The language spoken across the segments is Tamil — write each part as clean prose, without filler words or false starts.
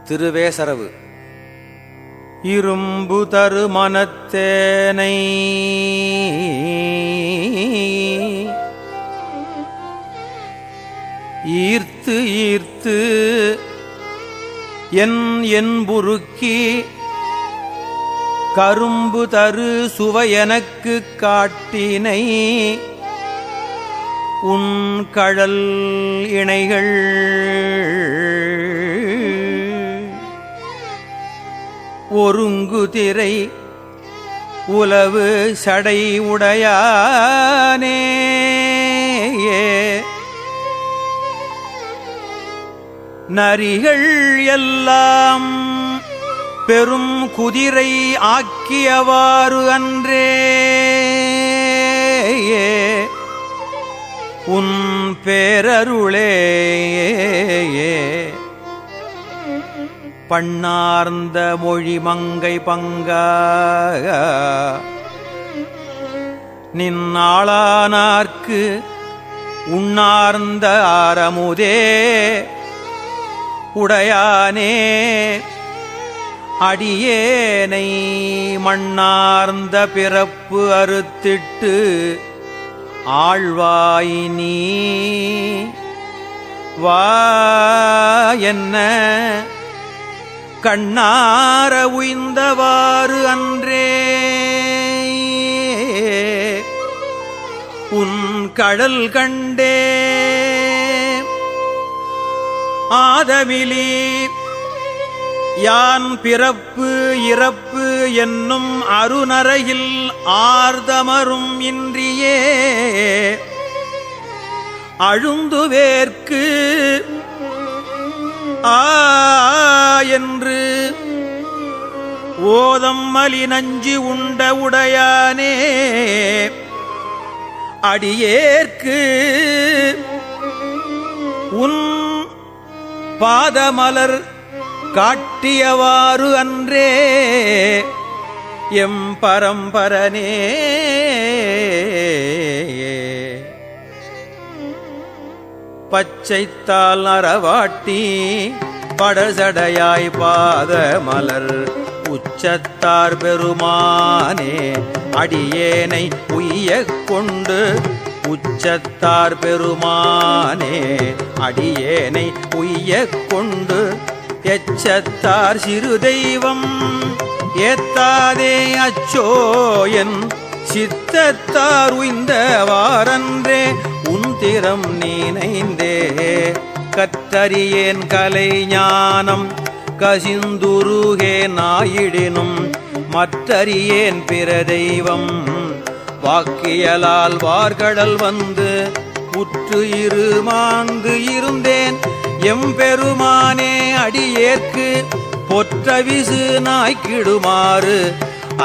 திருவேசரவு. இரும்பு தரு மனத்தேனை ஈர்த்து ஈர்த்து என்புருக்கி கரும்பு தரு சுவையனக்கு காட்டினை உன் கழல் இணைகள் ஒருங்கு திரை உலவு சடை உடையானே நரிகள் எல்லாம் பெரும் குதிரை ஆக்கியவாறு அன்றே உன் பேரருளே பண்ணார்ந்த மொழி மங்கை பங்கா நின்னாளானார்க்கு உண்ணார்ந்த ஆரமுதே உடையானே அடியேனை மண்ணார்ந்த பிறப்பு அறுத்திட்டு ஆழ்வாய் நீ வா என்ன கண்ணார உய்ந்தவாறு அன்றே உன் கடல் கண்டே ஆதமிலி யான் பிறப்பு இறப்பு என்னும் அருநரையில் ஆர்தமரும் இன்றியே அழுந்துவேற்கு என்று ஓதம் மலி நஞ்சி உண்ட உடையானே அடியேற்கு உன் பாதமலர் காட்டியவாறு அன்றே எம் பரம்பரனே பச்சைத்தால் அறவாட்டி படசடையாய் பாத மலர் உச்சத்தார் பெருமானே அடியேனை உய்யக் கொண்டு உச்சத்தார் பெருமானே அடியேனை உய்யக் கொண்டு எச்சத்தார் சிறு தெய்வம் ஏத்தாதே அச்சோயன் சித்தத்தார் உய்ந்த வாரன்றே உன் திறம் நீனைந்தே கற்றறியேன் கலை ஞானம் கசிந்துருகே நாயிடினும் மற்றறியேன் பிற தெய்வம் வாக்கியலால் வார்கடல் வந்து உற்று இருமாந்து இருந்தேன் எம்பெருமானே அடியேற்கு பொற்றவிசு நாய்க்கிடுமாறு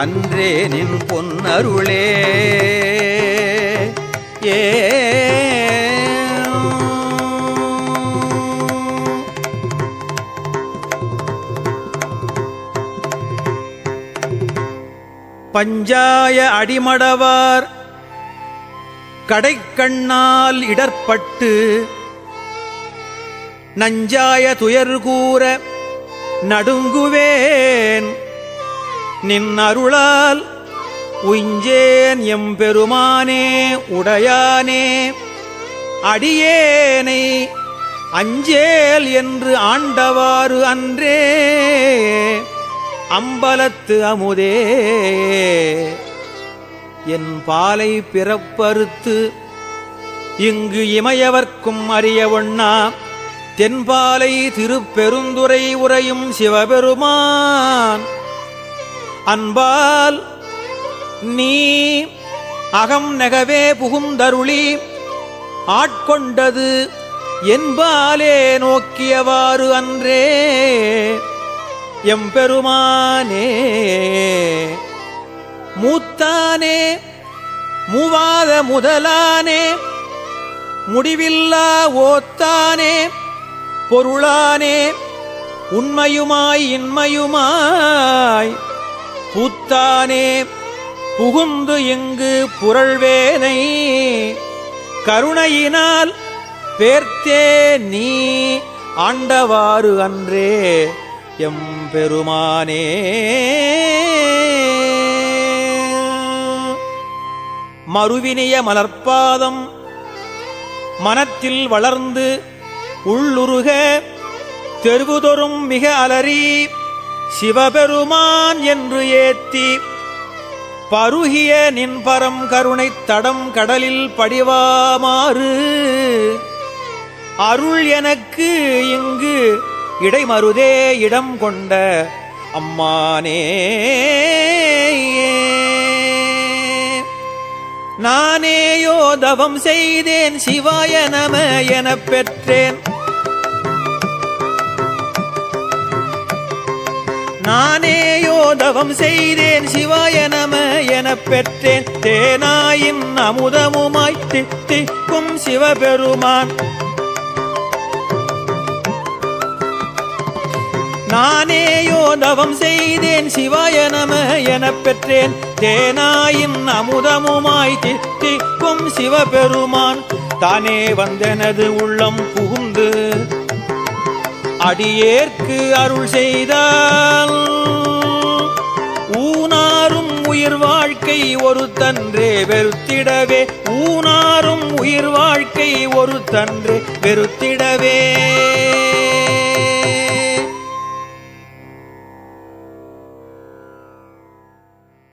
அன்றே நின் பொன்னருளே ஏ பஞ்சாய அடிமடவார் கடைக்கண்ணால் இடர்பட்டு நஞ்சாய துயர்கூற நடுங்குவேன் நின் அருளால் உஞ்சேன் எம்பெருமானே உடையானே அடியேனை அஞ்சேல் என்று ஆண்டவாறு அன்றே அம்பலத்து அமுதே என் பாலை பிறப்பறுத்து இங்கு இமையவர்க்கும் அறிய ஒண்ணா தென்பாலை திருப்பெருந்துறை உரையும் சிவபெருமான் அன்பால் நீ அகம் நெகவே புகுந்தருளி ஆட்கொண்டது என்பாலே நோக்கியவாறு அன்றே எம்பெருமானே மூத்தானே மூவாத முதலானே முடிவில்லா ஓத்தானே பொருளானே உண்மையுமாய் இன்மையுமாய் பூத்தானே புகுந்து இங்கு புரள்வேனை கருணையினால் பேர்த்தே நீ ஆண்டவாறு அன்றே எம்பெருமானே. மறுவினிய மலர்பாதம் மனத்தில் வளர்ந்து உள்ளுருக தெருவுதொறும் மிக அலறி சிவபெருமான் என்று ஏத்தி பருகிய நின்பரம் கருணைத் தடம் கடலில் படிவாமாறு அருள் எனக்கு இங்கு இடைமருதே இடம் கொண்ட அம்மானே. நானேயோ தவம் செய்தேன் சிவாய நம எனப் பெற்றேன். நானேயோ தவம் செய்தேன் சிவாய நம எனப் பெற்றேன். தேனாயின் அமுதமுமாய் தித்திக்கும் சிவபெருமான். நானேயோ தவம் செய்தேன் சிவாய நம எனப் பெற்றேன். தேனாயின் அமுதமுமாய் தித்திக்கும் சிவபெருமான். தானே வந்தெனது உள்ளம் புகுந்து அடியேற்கு அருள் செய்தால் ஊனாரும் உயிர் வாழ்க்கை ஒரு தன்றே வெறுத்திடவே. ஊனாரும் உயிர் வாழ்க்கை ஒரு தன்றே வெறுத்திடவே.